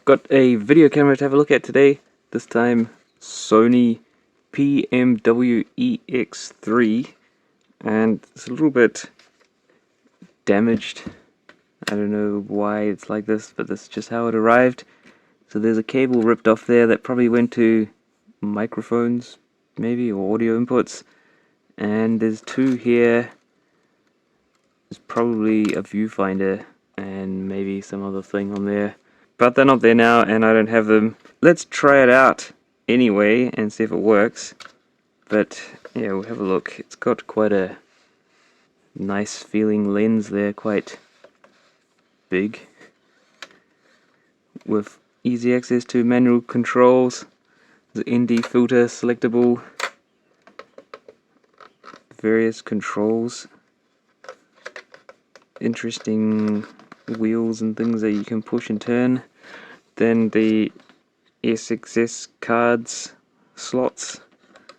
got a video camera to have a look at today. This time Sony PMW-EX3, and it's a little bit damaged. I don't know why it's like this, but this is just how it arrived. So there's a cable ripped off there that probably went to microphones, maybe, or audio inputs. And there's two here. There's probably a viewfinder and maybe some other thing on there. But they're not there now and I don't have them. Let's try it out anyway and see if it works. But yeah, we'll have a look. It's got quite a nice feeling lens there, quite big, with easy access to manual controls. The ND filter selectable, various controls, interesting wheels and things that you can push and turn. Then the SXS cards slots.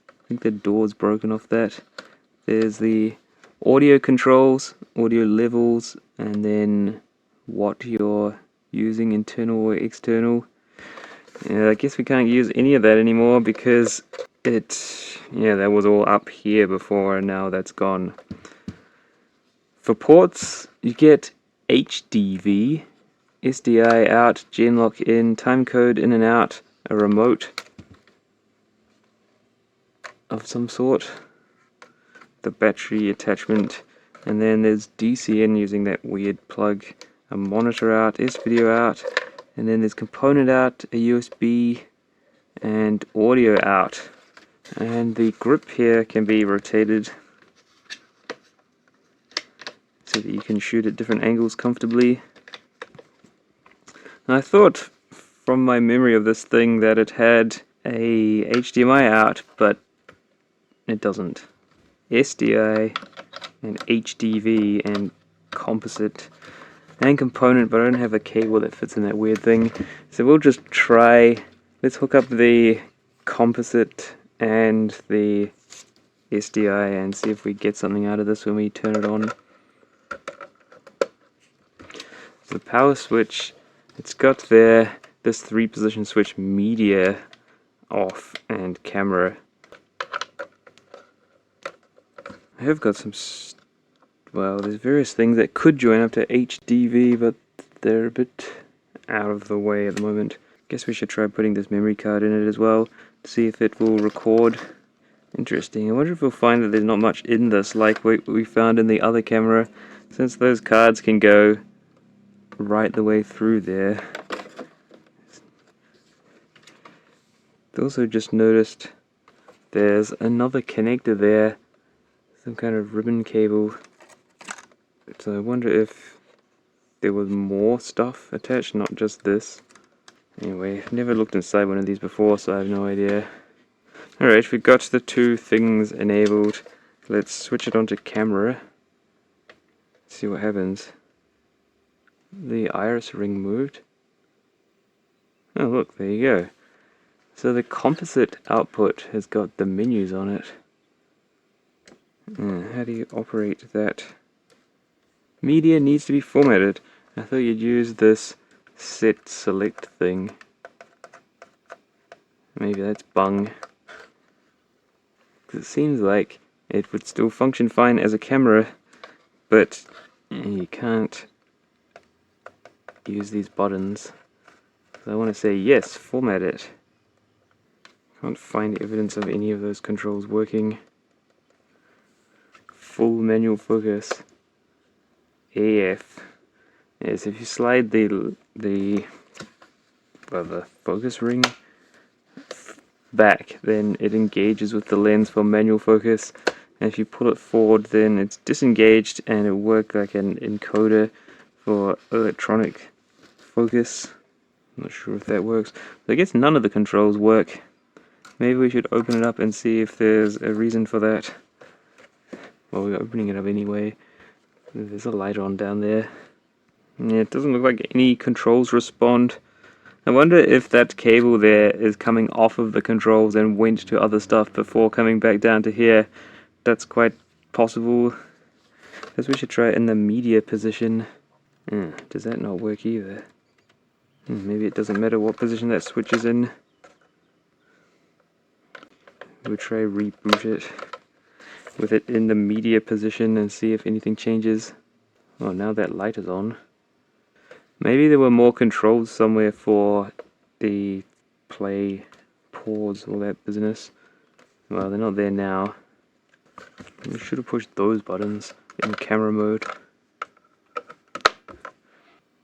I think the door's broken off that. There's the audio controls, audio levels, and then what you're using, internal or external. I guess we can't use any of that anymore because that was all up here before and now that's gone. For ports, you get HDV, SDI out, Genlock in, timecode in and out, a remote of some sort, the battery attachment, and then there's DC in using that weird plug, a monitor out, S-video out, and then there's component out, a USB, and audio out. And the grip here can be rotated so that you can shoot at different angles comfortably. And I thought from my memory of this thing that it had a HDMI out, but it doesn't. SDI and HDV and composite and component, but I don't have a cable that fits in that weird thing. So we'll just try, let's hook up the composite and the SDI and see if we get something out of this when we turn it on. So the power switch, it's got this 3-position switch, media off and camera. I have got some, there's various things that could join up to HDV, but they're a bit out of the way at the moment. Guess we should try putting this memory card in it as well to see if it will record. Interesting. I wonder if we'll find that there's not much in this like we found in the other camera, since those cards can go right the way through there. Also just noticed there's another connector there, some kind of ribbon cable. So I wonder if there was more stuff attached, not just this. Anyway, I've never looked inside one of these before, so I have no idea. Alright, we've got the two things enabled. Let's switch it onto camera. See what happens. The iris ring moved. Oh look, there you go. So the composite output has got the menus on it. How do you operate that? Media needs to be formatted. I thought you'd use this set select thing. Maybe that's bung. Because it seems like it would still function fine as a camera, but you can't use these buttons. So I want to say yes, format it. Can't find evidence of any of those controls working. Full manual focus. AF. Yes, if you slide the focus ring back, then it engages with the lens for manual focus. And if you pull it forward, then it's disengaged and it'll work like an encoder for electronic focus. I'm not sure if that works. But I guess none of the controls work. Maybe we should open it up and see if there's a reason for that. Well, we're opening it up anyway. There's a light on down there. Yeah, it doesn't look like any controls respond. I wonder if that cable there is coming off of the controls and went to other stuff before coming back down to here. That's quite possible. Guess we should try it in the media position. Does that not work either? Maybe it doesn't matter what position that switch is in. We'll try reboot it with it in the media position and see if anything changes. Oh, now that light is on. Maybe there were more controls somewhere for the play, pause, all that business. Well, they're not there now. We should have pushed those buttons in camera mode.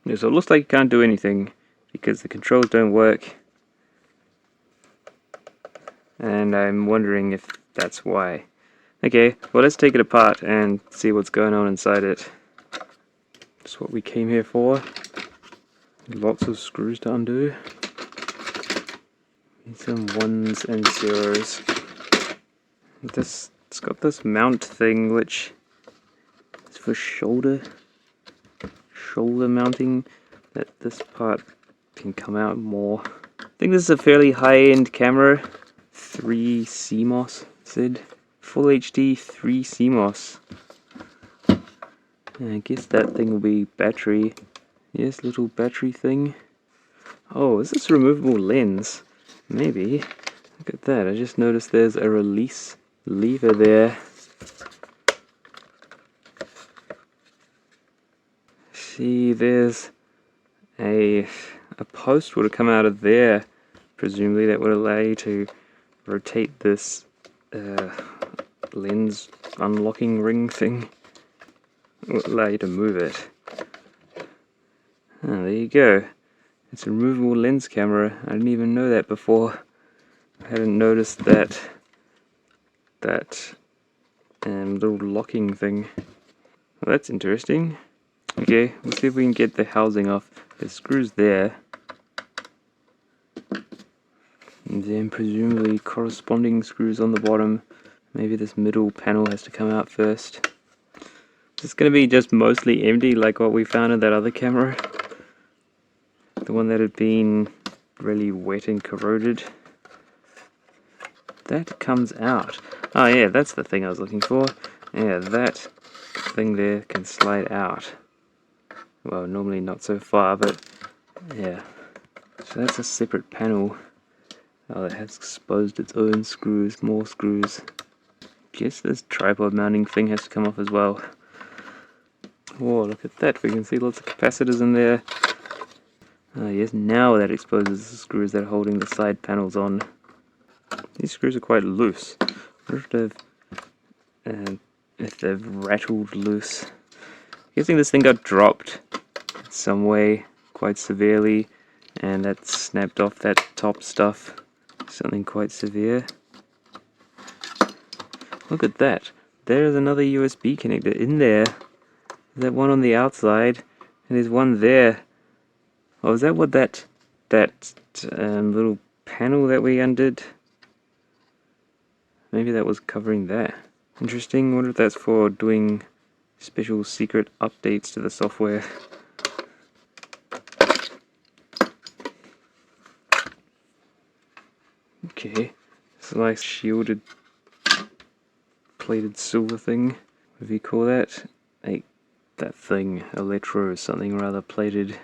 Yeah, so it looks like you can't do anything because the controls don't work. And I'm wondering if that's why. Okay, well, let's take it apart and see what's going on inside it. That's what we came here for. Lots of screws to undo. Need some 1s and 0s. It's got this mount thing which is for shoulder mounting, that this part can come out more. I think this is a fairly high-end camera. 3 CMOS, it said. Full HD 3 CMOS. And I guess that thing will be battery. Yes, little battery thing. Oh, is this a removable lens? Maybe. Look at that, I just noticed there's a release lever there. See, there's a post would have come out of there. Presumably that would allow you to rotate this lens unlocking ring thing. It would allow you to move it. Oh, there you go. It's a removable lens camera. I didn't even know that before. I hadn't noticed that little locking thing. Well, that's interesting. Okay, let's see if we can get the housing off. There's screws there. And then presumably corresponding screws on the bottom. Maybe this middle panel has to come out first. It's going to be just mostly empty like what we found in that other camera. The one that had been really wet and corroded. That comes out. Oh yeah, that's the thing I was looking for. Yeah, that thing there can slide out. Well, normally not so far, but yeah. So that's a separate panel. Oh, it has exposed its own screws, more screws. Guess this tripod mounting thing has to come off as well. Oh, look at that, we can see lots of capacitors in there. Oh yes, now that exposes the screws that are holding the side panels on. These screws are quite loose. I wonder if they've rattled loose. I'm guessing this thing got dropped some way quite severely, and that snapped off that top stuff. Something quite severe. Look at that. There's another USB connector in there. There's that one on the outside, and there's one there. Oh, is that what that little panel that we undid? Maybe that was covering that. Interesting. Wonder if that's for doing special secret updates to the software. Okay, it's a nice shielded plated silver thing. What do you call that? Like that thing, electro or something rather plated.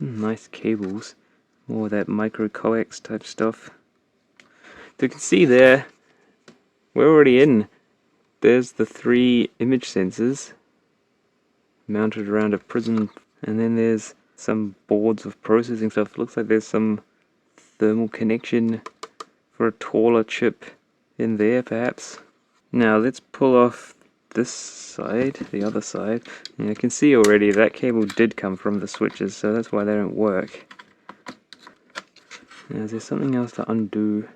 Nice cables. More of that micro coax type stuff. So you can see there, we're already in. There's the 3 image sensors mounted around a prism, and then there's some boards of processing stuff. Looks like there's some thermal connection for a taller chip in there perhaps. Now let's pull off this side, the other side. And you can see already that cable did come from the switches, so that's why they don't work. Now is there something else to undo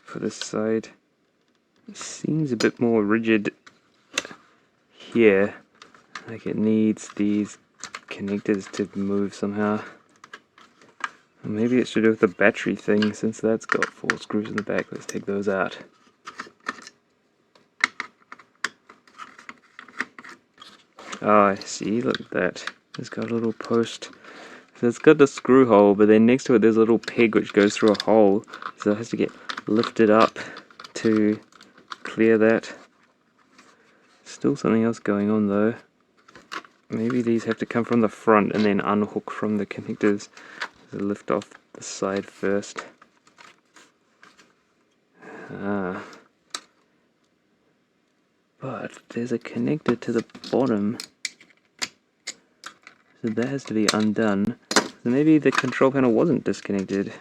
for this side? It seems a bit more rigid here, like it needs these connectors to move somehow. Or maybe it's to do with the battery thing, since that's got 4 screws in the back. Let's take those out. Oh, I see, look at that. It's got a little post. So it's got the screw hole, but then next to it there's a little peg which goes through a hole. So it has to get lifted up to clear that. It's Still something else going on though. Maybe these have to come from the front and then unhook from the connectors. Lift off the side first. But there's a connector to the bottom, so that has to be undone. So maybe the control panel wasn't disconnected.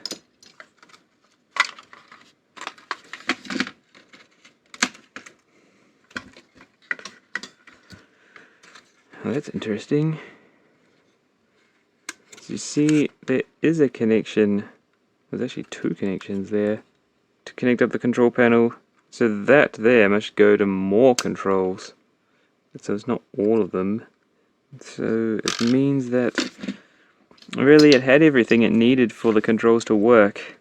Well, that's interesting. As you see, there is a connection. There's actually two connections there to connect up the control panel. So that there must go to more controls. So it's not all of them. So it means that really it had everything it needed for the controls to work.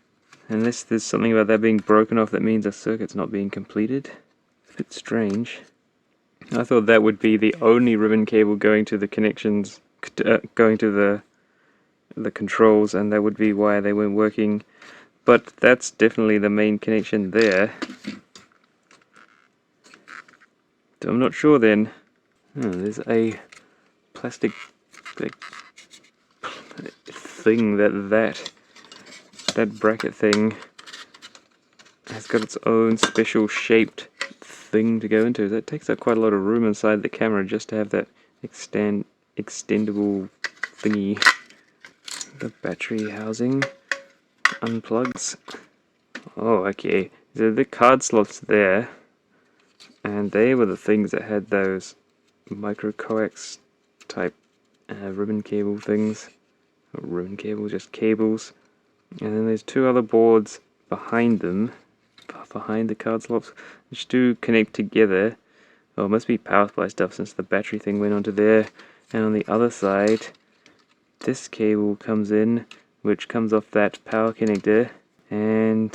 Unless there's something about that being broken off that means a circuit's not being completed. It's a bit strange. I thought that would be the only ribbon cable going to the connections, going to the controls, and that would be why they weren't working. But that's definitely the main connection there. So I'm not sure then. Oh, there's a plastic thing that bracket thing has got its own special shaped thing to go into. That takes up quite a lot of room inside the camera just to have that extendable thingy. The battery housing unplugs. Oh, okay. So the card slots there. And they were the things that had those micro coax type ribbon cable things. Not ribbon cable, just cables. And then there's two other boards behind them, behind the card slots, which do connect together. Oh, it must be power supply stuff since the battery thing went onto there. And on the other side, this cable comes in, which comes off that power connector. And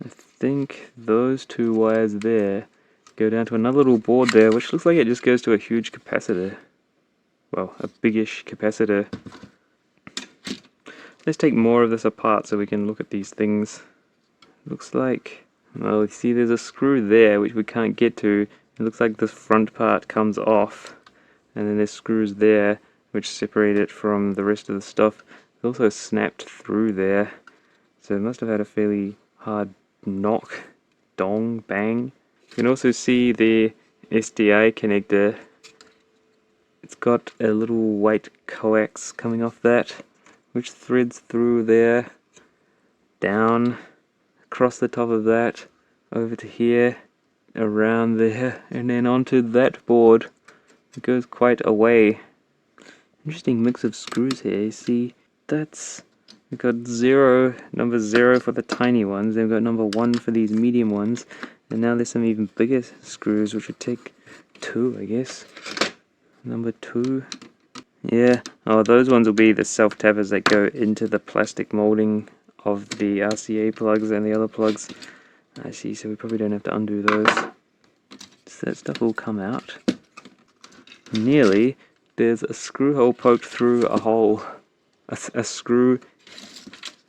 I think those two wires there go down to another little board there, which looks like it just goes to a huge capacitor. Well, a biggish capacitor. Let's take more of this apart so we can look at these things. Looks like, well, you see there's a screw there which we can't get to. It looks like this front part comes off, and then there's screws there which separate it from the rest of the stuff. It's also snapped through there, so it must have had a fairly hard knock, dong, bang. You can also see the SDI connector. It's got a little white coax coming off that, which threads through there, down, across the top of that, over to here, around there, and then onto that board. It goes quite a way. Interesting mix of screws here. You see, we've got number 0 for the tiny ones, then we've got number 1 for these medium ones, and now there's some even bigger screws, which would take 2, I guess. Number 2. Yeah, oh, those ones will be the self-tappers that go into the plastic molding of the RCA plugs and the other plugs. I see, so we probably don't have to undo those. So that stuff will come out. Nearly, there's a screw hole poked through a hole. A screw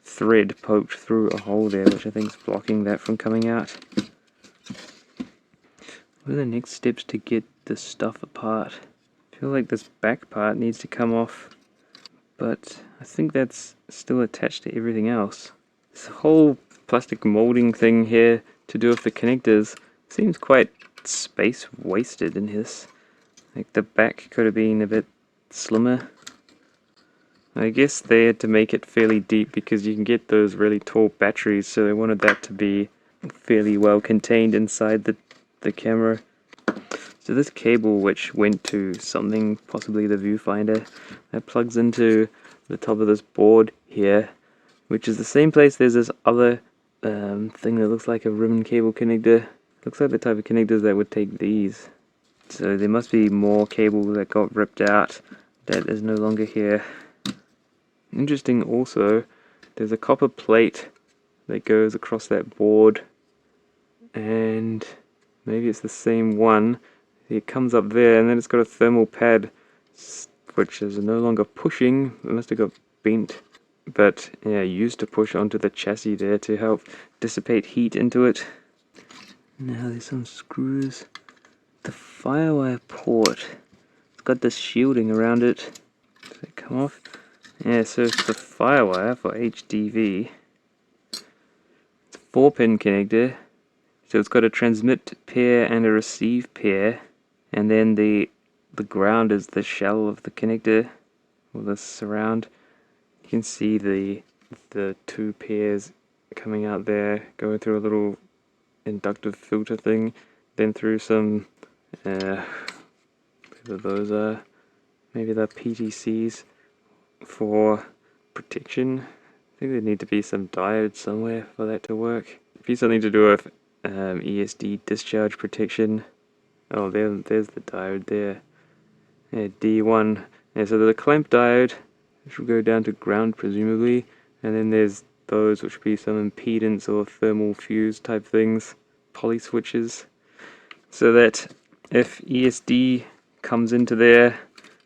thread poked through a hole there, which I think is blocking that from coming out. What are the next steps to get this stuff apart? I feel like this back part needs to come off, but I think that's still attached to everything else. This whole plastic molding thing here to do with the connectors seems quite space wasted in this. Like the back could have been a bit slimmer. I guess they had to make it fairly deep because you can get those really tall batteries, so they wanted that to be fairly well contained inside the camera. So this cable, which went to something, possibly the viewfinder, that plugs into the top of this board here, which is the same place there's this other thing that looks like a ribbon cable connector. Looks like the type of connectors that would take these. So there must be more cable that got ripped out that is no longer here. Interesting also, there's a copper plate that goes across that board, and maybe it's the same one. It comes up there, and then it's got a thermal pad which is no longer pushing. It must have got bent, but yeah, used to push onto the chassis there to help dissipate heat into it. Now there's some screws the firewire port, it's got this shielding around it. Does it come off? Yeah, so it's the firewire for HDV. It's a 4-pin connector. So it's got a transmit pair and a receive pair, and then the ground is the shell of the connector, or the surround. You can see the 2 pairs coming out there, going through a little inductive filter thing, then through some whatever those are, maybe they're PTCs for protection. I think there need to be some diodes somewhere for that to work. Be something to do with ESD discharge protection. Oh, there's the diode there. Yeah, D1. Yeah, so there's a clamp diode, which will go down to ground presumably, and then there's those which would be some impedance or thermal fuse type things, poly switches, so that if ESD comes into there,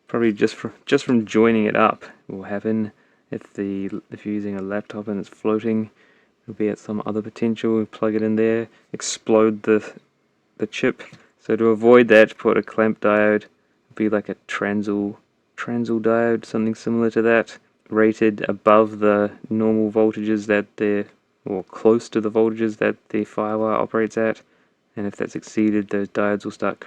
probably just from joining it up, will happen. If you're using a laptop and it's floating, it'll be at some other potential. Plug it in there, explode the chip. So to avoid that, put a clamp diode. It'll be like a transl diode, something similar to that, rated above the normal voltages that or close to the voltages that the firewire operates at. And if that's exceeded, those diodes will start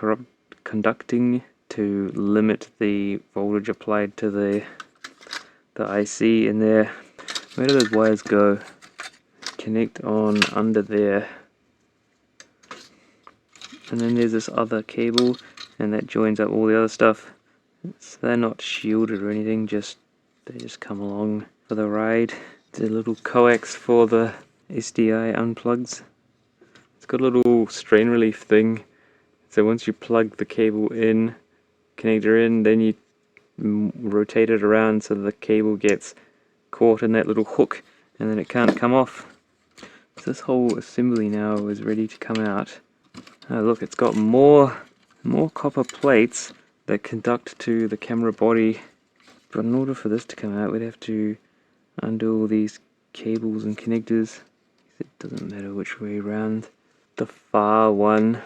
conducting to limit the voltage applied to the IC in there. Where do those wires go? Connect on under there. And then there's this other cable, and that joins up all the other stuff. So they're not shielded or anything, they just come along for the ride. There's a little coax for the SDI unplugs. It's got a little strain relief thing. So once you plug the cable in, connector in, then you rotate it around so the cable gets caught in that little hook, and then it can't come off. So this whole assembly now is ready to come out. Oh, look, it's got more copper plates that conduct to the camera body. But in order for this to come out, we'd have to undo all these cables and connectors. It doesn't matter which way around. The far one,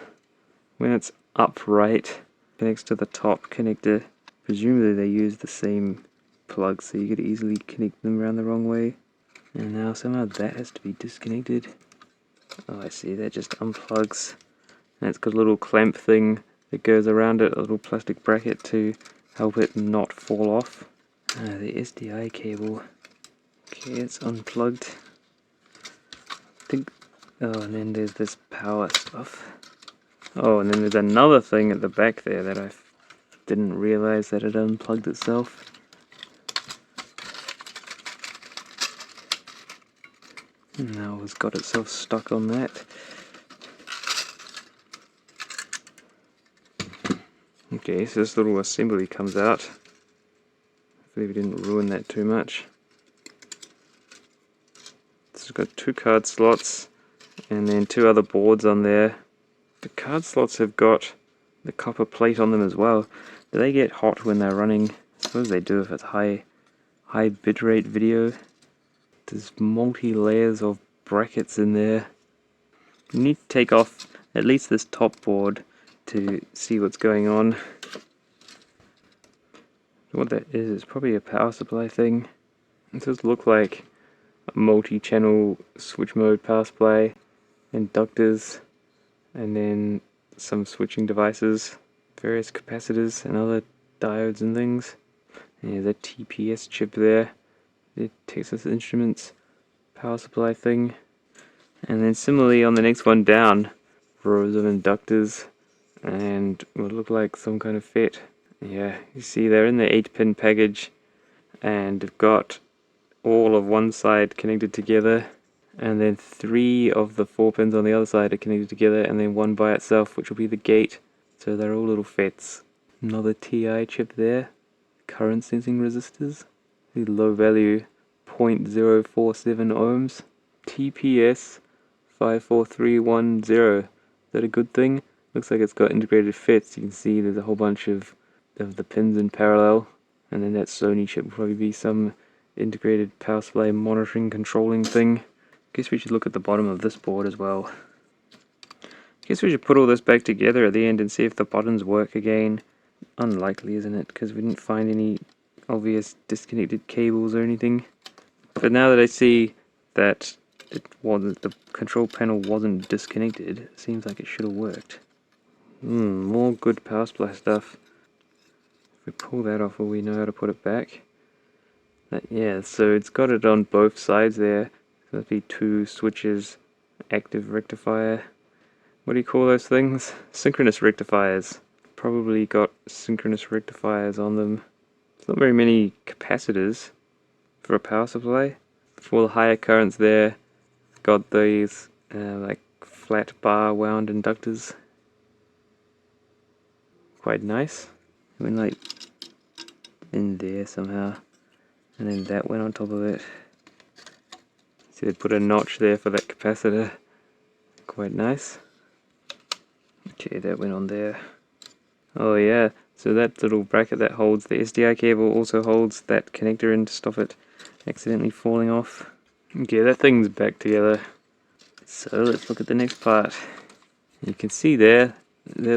when it's upright, connects to the top connector. Presumably they use the same plugs, so you could easily connect them around the wrong way. And now somehow that has to be disconnected. Oh, I see, that just unplugs. And it's got a little clamp thing that goes around it, a little plastic bracket to help it not fall off. The SDI cable. Okay, it's unplugged. Oh, and then there's this power stuff. Oh, and then there's another thing at the back there that I didn't realize that it unplugged itself. And now it's got itself stuck on that. Okay, so this little assembly comes out. Hopefully we didn't ruin that too much. It's got 2 card slots and then 2 other boards on there. The card slots have got the copper plate on them as well. Do they get hot when they're running? I suppose they do if it's high bitrate video. There's multi-layers of brackets in there. You need to take off at least this top board to see what's going on. What that is probably a power supply thing. It does look like a multi-channel switch mode power supply, inductors, and then some switching devices, various capacitors and other diodes and things. And there's a TPS chip there, the Texas Instruments power supply thing. And then similarly on the next one down, rows of inductors and what look like some kind of FET. Yeah, you see they're in the 8-pin package and they've got all of one side connected together, and then 3 of the 4 pins on the other side are connected together, and then 1 by itself, which will be the gate. So they're all little FETs. Another TI chip there, current sensing resistors, the low value 0.047 ohms, TPS 54310. Is that a good thing? Looks like it's got integrated FETs. You can see there's a whole bunch of the pins in parallel, and then that Sony chip will probably be some integrated power supply monitoring controlling thing. Guess we should look at the bottom of this board as well. Guess we should put all this back together at the end and see if the buttons work again. Unlikely, isn't it? Because we didn't find any obvious disconnected cables or anything. But now that I see that the control panel wasn't disconnected, it seems like it should have worked. More good power supply stuff. If we pull that off, will we know how to put it back? Yeah, so it's got it on both sides there. So that'd be 2 switches, active rectifier. What do you call those things? Synchronous rectifiers. Probably got synchronous rectifiers on them. There's not very many capacitors for a power supply. For the higher currents there, got these like flat bar wound inductors. Quite nice. It went like in there somehow, and then that went on top of it. So they put a notch there for that capacitor. Quite nice. Okay, that went on there. Oh yeah, so that little bracket that holds the SDI cable also holds that connector in to stop it accidentally falling off. Okay, that thing's back together. So let's look at the next part. You can see there's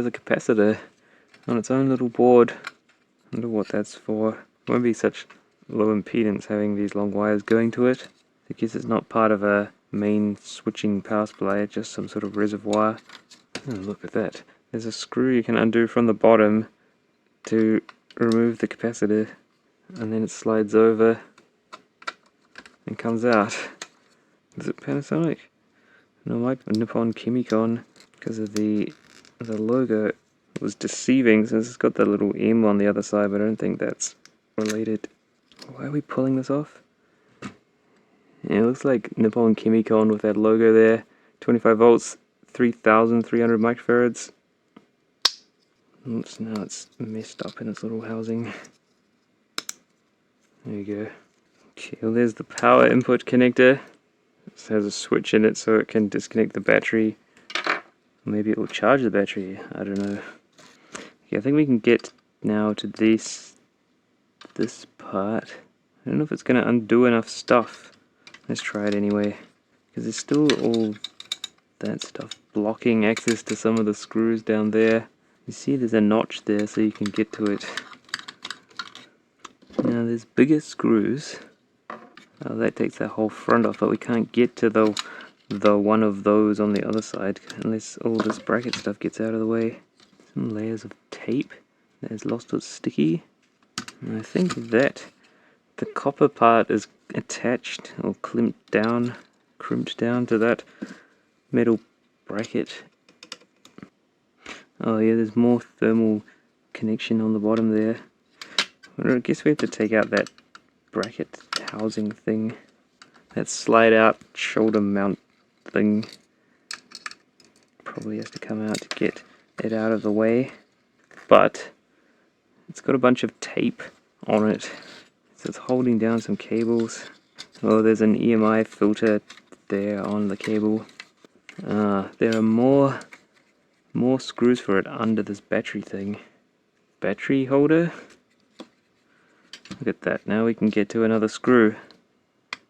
a capacitor on its own little board. I wonder what that's for. It won't be such low impedance having these long wires going to it. I guess it's not part of a main switching power supply, it's just some sort of reservoir. Oh, look at that. There's a screw you can undo from the bottom to remove the capacitor, and then it slides over and comes out. Is it Panasonic? No, it might be Nippon Chemicon, because of the logo. It was deceiving since it's got that little M on the other side, but I don't think that's related. Why are we pulling this off? Yeah, it looks like Nippon Chemicon with that logo there. 25 volts, 3,300 microfarads. Oops, now it's messed up in its little housing. There you go. Okay, well there's the power input connector. This has a switch in it so it can disconnect the battery. Maybe it will charge the battery, I don't know. Okay, I think we can get now to this part. I don't know if it's going to undo enough stuff. Let's try it anyway. Because there's still all that stuff blocking access to some of the screws down there. You see there's a notch there so you can get to it. Now there's bigger screws. Oh, that takes that whole front off, but we can't get to the one of those on the other side unless all this bracket stuff gets out of the way. Some layers of tape that has lost its sticky. And I think that the copper part is attached or crimped down to that metal bracket. Oh yeah, there's more thermal connection on the bottom there. I guess we have to take out that bracket housing thing. That slide out shoulder mount thing probably has to come out to get it out of the way. But it's got a bunch of tape on it, so it's holding down some cables. Oh, there's an EMI filter there on the cable. There are more screws for it under this battery thing. Battery holder? Look at that, now we can get to another screw.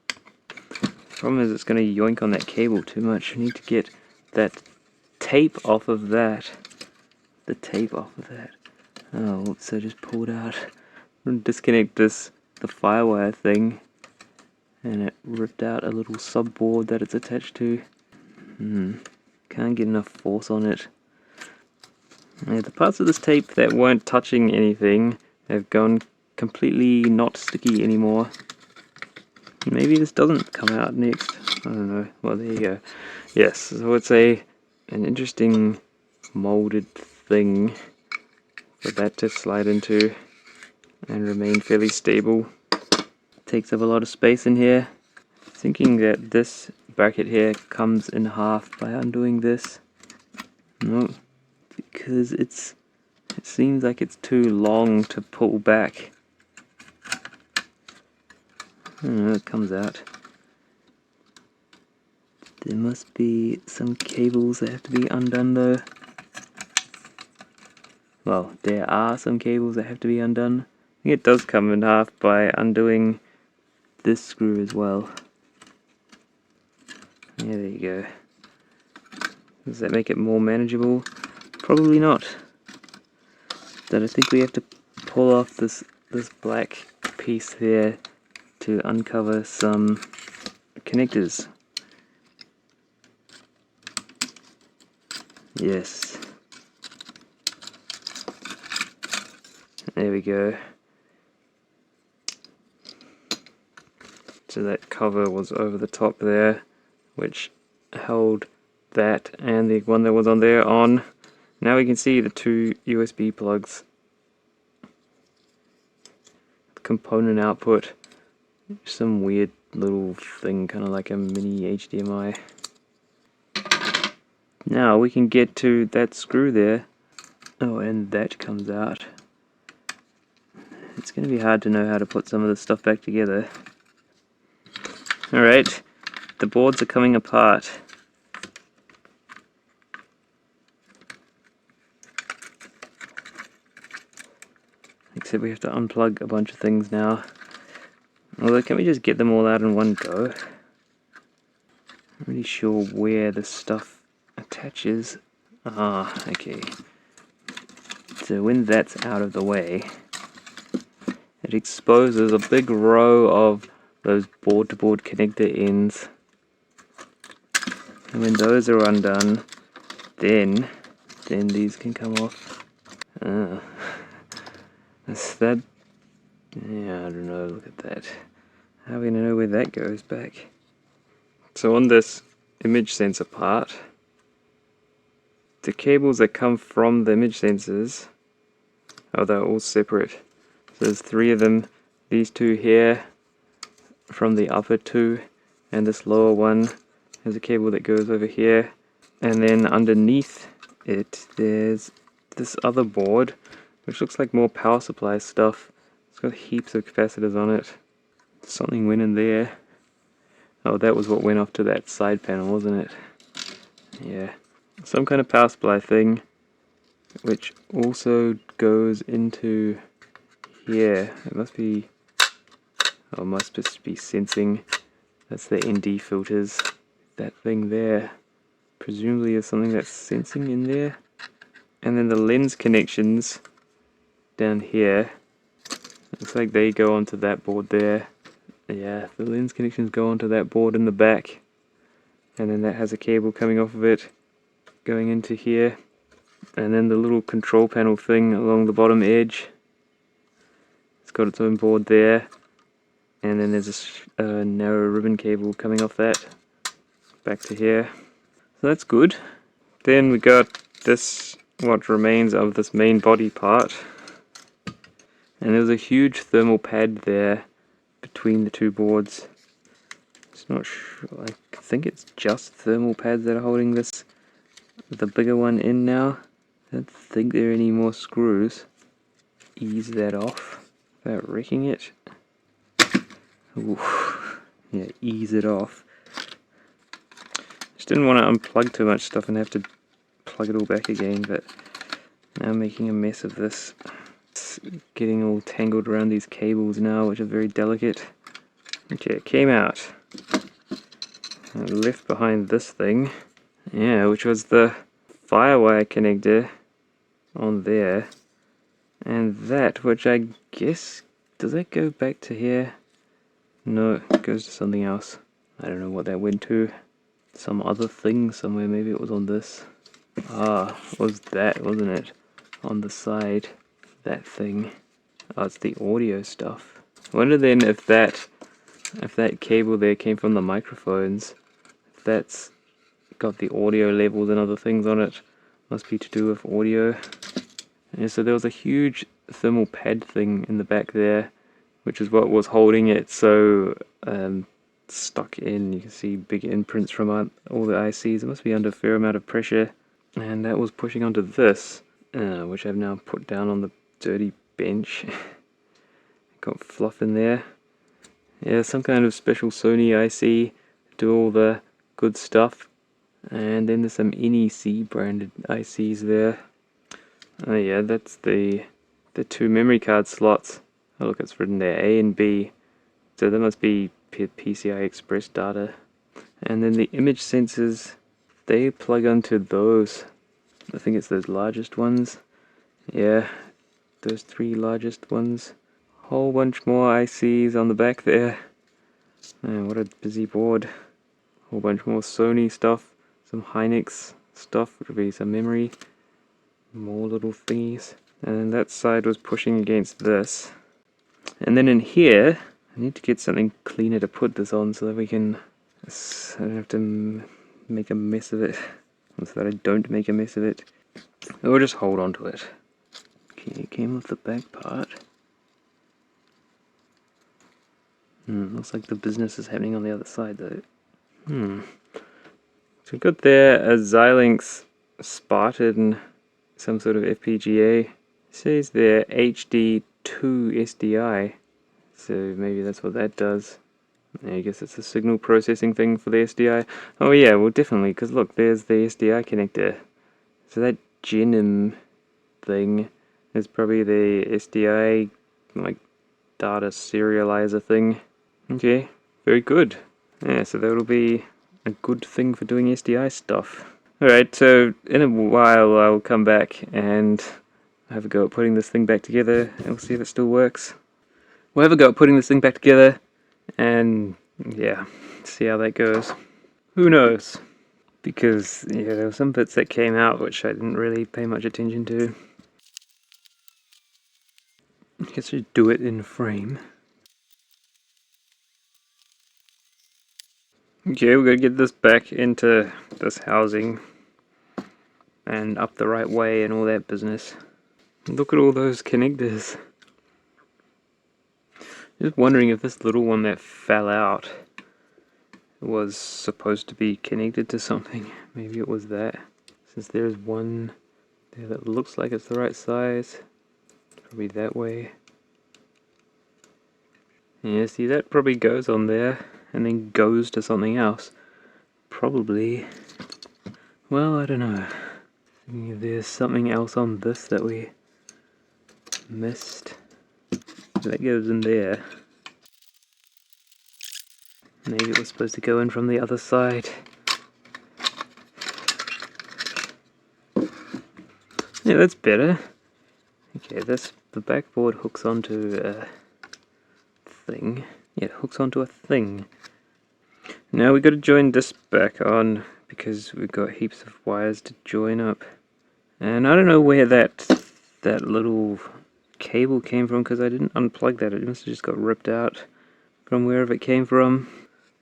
The problem is it's going to yoink on that cable too much. I need to get that tape off of that. The tape off of that. Oh, whoops, I just pulled out. I'm going to disconnect the firewire thing. And it ripped out a little subboard that it's attached to. Can't get enough force on it. Yeah, the parts of this tape that weren't touching anything have gone completely not sticky anymore. Maybe this doesn't come out next. I don't know. Well, there you go. Yes, so it's an interesting molded thing for that to slide into and remain fairly stable. Takes up a lot of space in here. Thinking that this bracket here comes in half by undoing this. No, because it seems like it's too long to pull back. I don't know, it comes out. There must be some cables that have to be undone though. Well, there are some cables that have to be undone. I think it does come in half by undoing this screw as well. Yeah, there you go. Does that make it more manageable? Probably not. But I think we have to pull off this black piece there to uncover some connectors. Yes. There we go. So that cover was over the top there, which held that and the one that was on there on. Now we can see the two USB plugs. Component output. Some weird little thing, kind of like a mini HDMI. Now we can get to that screw there. Oh, and that comes out. It's going to be hard to know how to put some of this stuff back together. Alright, the boards are coming apart. Except we have to unplug a bunch of things now. Although, can we just get them all out in one go? I'm not really sure where the stuff attaches. Ah, okay. So when that's out of the way, it exposes a big row of those board-to-board connector ends. And when those are undone, then these can come off. Ah. That's that. Yeah, I don't know, look at that. How are we gonna know where that goes back? So on this image sensor part, the cables that come from the image sensors, oh, they're all separate. So there's 3 of them, these 2 here from the upper 2, and this lower one has a cable that goes over here, and then underneath it there's this other board which looks like more power supply stuff. It's got heaps of capacitors on it. Something went in there. Oh, that was what went off to that side panel, wasn't it? Yeah. Some kind of power supply thing, which also goes into here. It must be... oh, it must just be sensing. That's the ND filters. That thing there presumably is something that's sensing in there. And then the lens connections down here, looks like they go onto that board there. Yeah, the lens connections go onto that board in the back, and then that has a cable coming off of it going into here, and then the little control panel thing along the bottom edge, it's got its own board there, and then there's a narrow ribbon cable coming off that back to here. So that's good. Then we got this, what remains of this main body part. And there's a huge thermal pad there between the 2 boards. It's not sure, I think it's just thermal pads that are holding this, the bigger one in now. I don't think there are any more screws. Ease that off without wrecking it. Ooh. Yeah, ease it off. Just didn't want to unplug too much stuff and have to plug it all back again, but now I'm making a mess of this. It's getting all tangled around these cables now, which are very delicate. Okay, it came out. I left behind this thing, yeah, which was the firewire connector on there, and that, which I guess, does that go back to here? No, it goes to something else. I don't know what that went to. Some other thing somewhere, maybe it was on this. Ah, it was that, wasn't it? On the side. That thing. Oh, it's the audio stuff. I wonder then if that cable there came from the microphones, if that's got the audio levels and other things on it, must be to do with audio. Yeah, so there was a huge thermal pad thing in the back there, which is what was holding it so stuck in. You can see big imprints from all the ICs. It must be under a fair amount of pressure, and that was pushing onto this, which I've now put down on the dirty bench. Got fluff in there. Yeah, some kind of special Sony IC, do all the good stuff. And then there's some NEC branded ICs there. Oh yeah, that's the 2 memory card slots. Oh look, it's written there, A and B. So that must be PCI Express data. And then the image sensors, they plug onto those. I think it's those largest ones. Yeah, those 3 largest ones. Whole bunch more ICs on the back there. Man, what a busy board. Whole bunch more Sony stuff. Some Hynix stuff, which would be some memory. More little thingies. And then that side was pushing against this. And then in here, I need to get something cleaner to put this on so that we can... I don't have to make a mess of it. So that I don't make a mess of it. Or just hold on to it. Okay, it came off the back part. Looks like the business is happening on the other side though. So we've got there a Xilinx Spartan, some sort of FPGA. It says there HD2 SDI. So maybe that's what that does. I guess it's a signal processing thing for the SDI. Oh yeah, well definitely, because look, there's the SDI connector. So that Genim thing is probably the SDI like data serializer thing. Okay, very good. Yeah, so that'll be a good thing for doing SDI stuff. Alright, so in a while I'll come back and have a go at putting this thing back together and we'll see if it still works. We'll have a go at putting this thing back together and yeah, see how that goes. Who knows? Because yeah, there were some bits that came out which I didn't really pay much attention to. I guess just do it in frame. Okay, we're gonna get this back into this housing and up the right way and all that business. Look at all those connectors. Just wondering if this little one that fell out was supposed to be connected to something. Maybe it was that. Since there's one there that looks like it's the right size. Probably that way. Yeah, see that probably goes on there and then goes to something else. Probably. Well, I don't know. Thinking if there's something else on this that we missed. That goes in there. Maybe it was supposed to go in from the other side. Yeah, that's better. Okay, the backboard hooks onto a thing. Yeah, it hooks onto a thing. Now we've got to join this back on because we've got heaps of wires to join up. And I don't know where that little cable came from because I didn't unplug that. It must have just got ripped out from wherever it came from.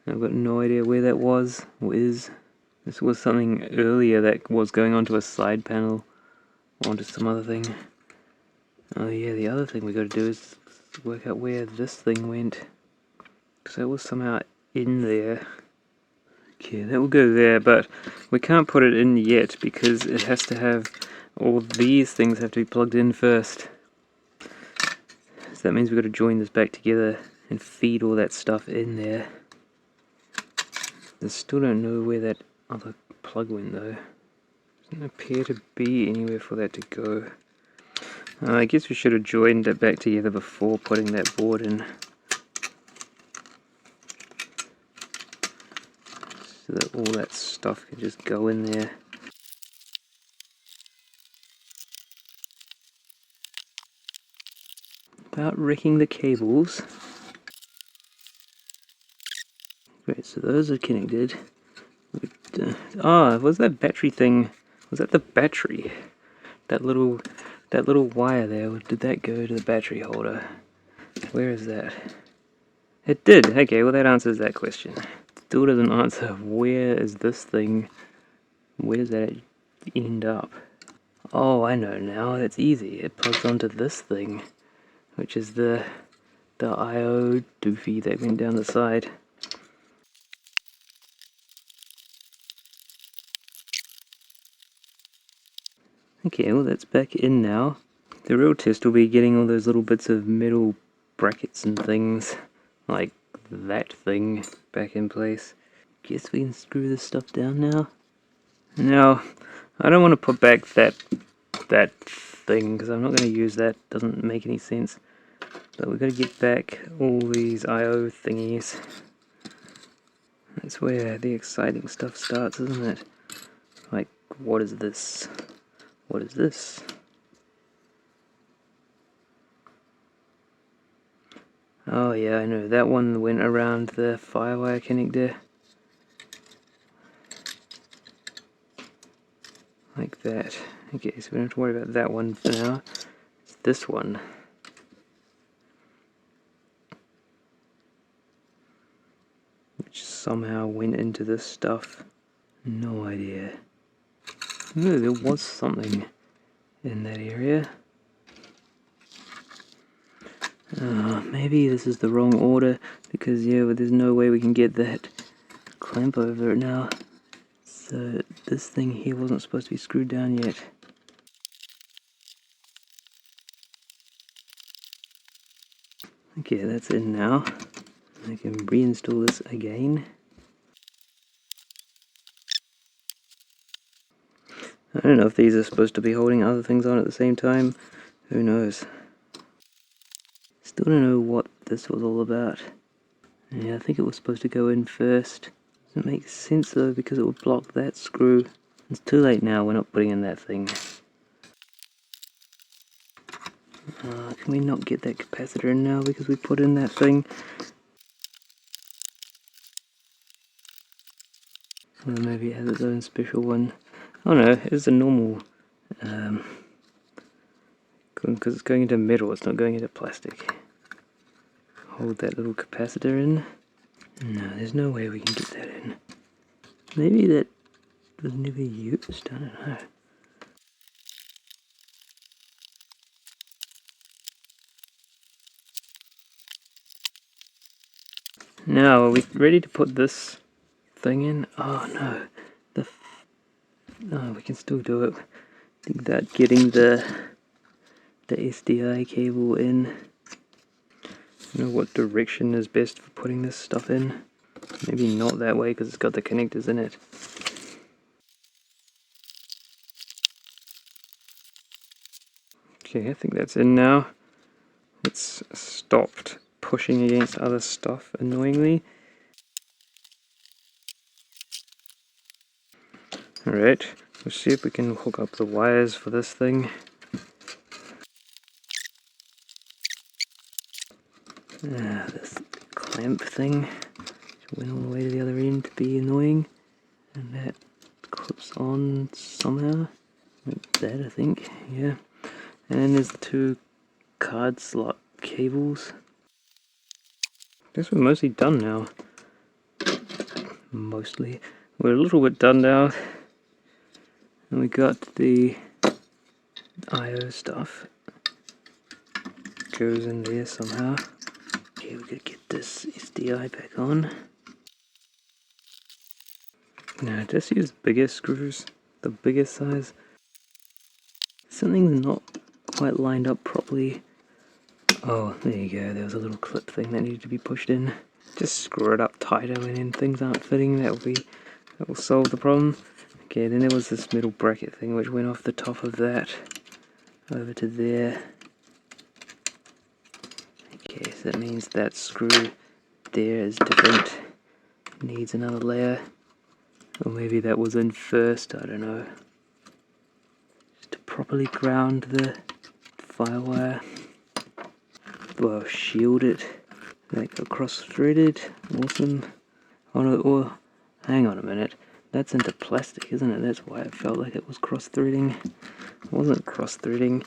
I've got no idea where that was or is. This was something earlier that was going onto a side panel or onto some other thing. Oh yeah, the other thing we got to do is work out where this thing went. So it was somehow in there. Okay, that will go there, but we can't put it in yet because it has to have all these things have to be plugged in first. So that means we've got to join this back together and feed all that stuff in there. I still don't know where that other plug went though. Doesn't appear to be anywhere for that to go. I guess we should have joined it back together before putting that board in. So that all that stuff can just go in there. Without wrecking the cables. Great, so those are connected. Was that battery thing? Was that the battery? That little wire there, did that go to the battery holder? Where is that? It did. Okay, well that answers that question. Still doesn't answer where is this thing? Where does that end up? Oh, I know now. It's easy. It plugs onto this thing, which is the I/O doofy that went down the side. Okay, well that's back in now. The real test will be getting all those little bits of metal brackets and things, like that thing, back in place. Guess we can screw this stuff down now. Now, I don't want to put back that thing, because I'm not going to use that, doesn't make any sense. But we've got to get back all these I/O thingies. That's where the exciting stuff starts, isn't it? what is this? What is this? Oh yeah, I know, that one went around the firewire connector. Like that. Okay, so we don't have to worry about that one for now. It's this one. Which somehow went into this stuff. No idea. No, there was something in that area. Maybe this is the wrong order, because yeah, but there's no way we can get that clamp over it now. So this thing here wasn't supposed to be screwed down yet. Okay, that's in now. I can reinstall this again. I don't know if these are supposed to be holding other things on at the same time. Who knows? Still don't know what this was all about. Yeah, I think it was supposed to go in first. Doesn't make sense though, because it would block that screw. It's too late now, we're not putting in that thing. Can we not get that capacitor in now because we put in that thing? Or maybe it has its own special one. Oh no, it's a normal, because it's going into metal, it's not going into plastic. Hold that little capacitor in. No, there's no way we can get that in. Maybe that was never used, I don't know. Now, are we ready to put this thing in? Oh no, no, we can still do it. I think that getting the SDI cable in. I don't know what direction is best for putting this stuff in. Maybe not that way because it's got the connectors in it. Okay, I think that's in now. It's stopped pushing against other stuff annoyingly. Alright, let's see if we can hook up the wires for this thing. This clamp thing went all the way to the other end to be annoying, and that clips on somehow, like that I think, yeah. And then there's the two card slot cables. I guess we're mostly done now. Mostly. We're a little bit done now. And we got the I/O stuff. Goes in there somehow. Okay, we gotta get this SDI back on. Now just use bigger screws, the bigger size. Something's not quite lined up properly. Oh, there you go, there was a little clip thing that needed to be pushed in. Just screw it up tighter when things aren't fitting, that will solve the problem. Okay, then there was this metal bracket thing which went off the top of that over to there. Okay, so that means that screw there is different, needs another layer. Or maybe that was in first, I don't know. Just to properly ground the firewire. Well, shield it. That got cross-threaded. Awesome. Oh no, oh, hang on a minute. That's into plastic, isn't it? That's why it felt like it was cross-threading. It wasn't cross-threading.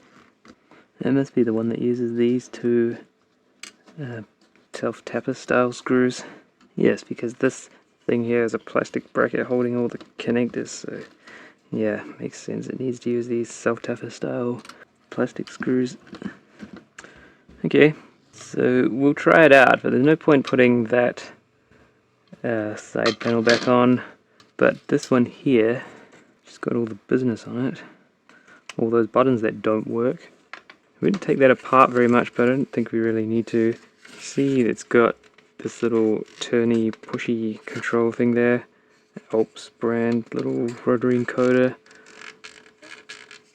That must be the one that uses these two self-tapper style screws. Yes, because this thing here is a plastic bracket holding all the connectors, so yeah, makes sense. It needs to use these self-tapper style plastic screws. Okay, so we'll try it out, but there's no point putting that side panel back on. But this one here, just got all the business on it. All those buttons that don't work. We didn't take that apart very much, but I don't think we really need to. See, it's got this little turny, pushy control thing there. Alps brand little rotary encoder.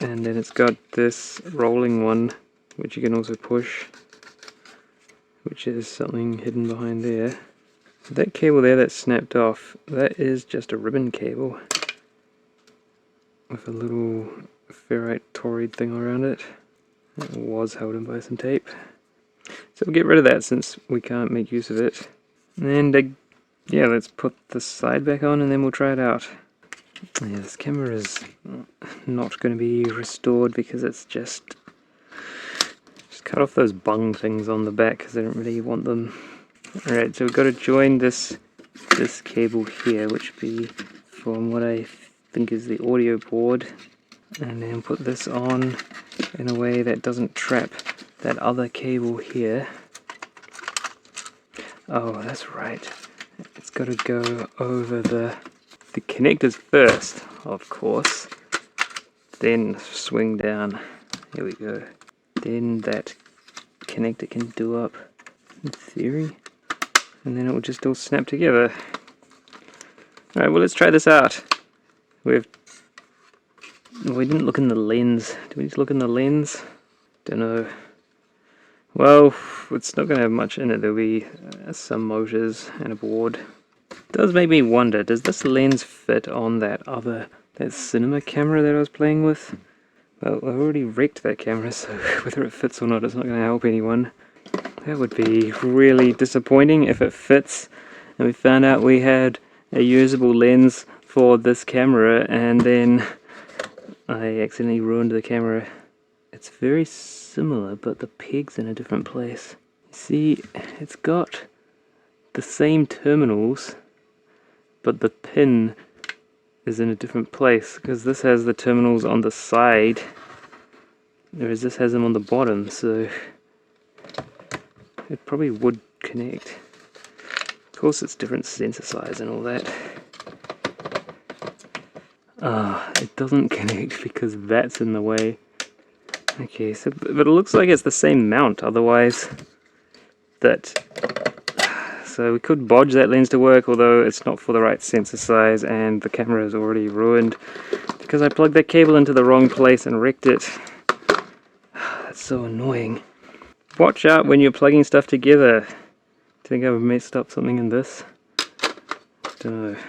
And then it's got this rolling one, which you can also push, which is something hidden behind there. That cable there that snapped off, that is just a ribbon cable. with a little ferrite toroid thing around it. It was held in by some tape. So we'll get rid of that since we can't make use of it. And yeah, let's put the side back on and then we'll try it out. Yeah, this camera is not going to be restored because it's just cut off those bung things on the back because I don't really want them. Alright, so we've got to join this cable here, which would be from what I think is the audio board, and then put this on in a way that doesn't trap that other cable here. Oh, that's right. It's got to go over the connectors first, of course, then swing down. Here we go. Then that connector can do up, in theory, and then it will just all snap together. Alright, well, let's try this out. We didn't look in the lens. Did we just look in the lens? Don't know. Well, it's not going to have much in it. There'll be some motors and a board. It does make me wonder, does this lens fit on that cinema camera that I was playing with? Well, I already wrecked that camera, so whether it fits or not, it's not going to help anyone. That would be really disappointing if it fits and we found out we had a usable lens for this camera and then I accidentally ruined the camera. It's very similar, but the peg's in a different place. See, it's got the same terminals, but the pin is in a different place because this has the terminals on the side, whereas this has them on the bottom, so it probably would connect. Of course, it's different sensor size and all that. It doesn't connect because that's in the way. Okay, so but it looks like it's the same mount otherwise. So we could bodge that lens to work, although it's not for the right sensor size and the camera is already ruined because I plugged that cable into the wrong place and wrecked it. That's so annoying. Watch out when you're plugging stuff together. Do you think I've messed up something in this? Don't know.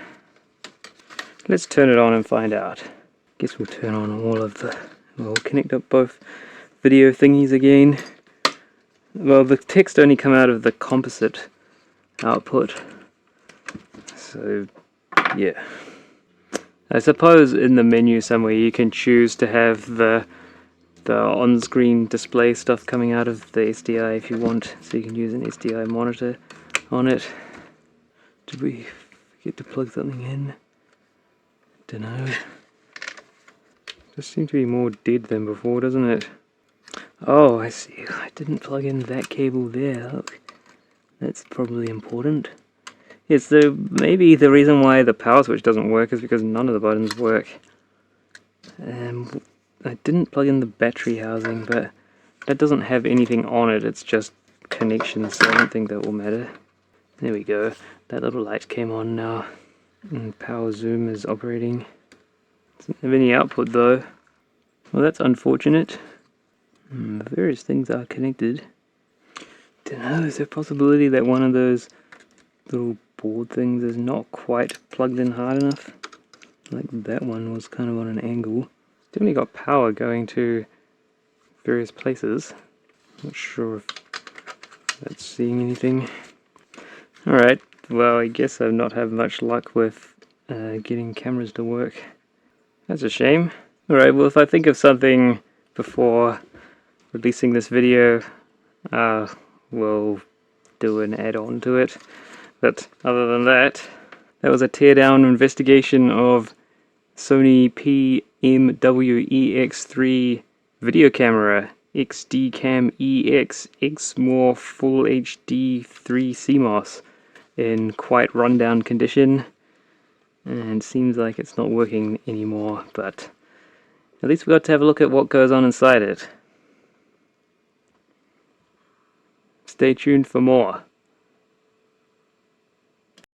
Let's turn it on and find out. Guess we'll turn on all of we'll connect up both video thingies again. Well, the text only come out of the composite output. So, yeah. I suppose in the menu somewhere you can choose to have the on-screen display stuff coming out of the SDI if you want, so you can use an SDI monitor on it. Did we forget to plug something in? Dunno. This seems to be more dead than before, doesn't it? Oh, I see. I didn't plug in that cable there. Look, that's probably important. Yes, so maybe the reason why the power switch doesn't work is because none of the buttons work. I didn't plug in the battery housing, but that doesn't have anything on it. It's just connections, so I don't think that will matter. There we go. That little light came on now. And power zoom is operating. Doesn't have any output though. Well, that's unfortunate. Various things are connected. Don't know, is there a possibility that one of those little board things is not quite plugged in hard enough? Like that one was kind of on an angle. Definitely got power going to various places. Not sure if that's seeing anything. Alright, well, I guess I've not had much luck with getting cameras to work. That's a shame. Alright, well, if I think of something before releasing this video, we'll do an add-on to it. But other than that, that was a teardown investigation of Sony PMW-EX3 Video Camera, XD-Cam-EX Exmor Full HD 3 CMOS in quite rundown condition, and seems like it's not working anymore, but at least we got to have a look at what goes on inside it. Stay tuned for more.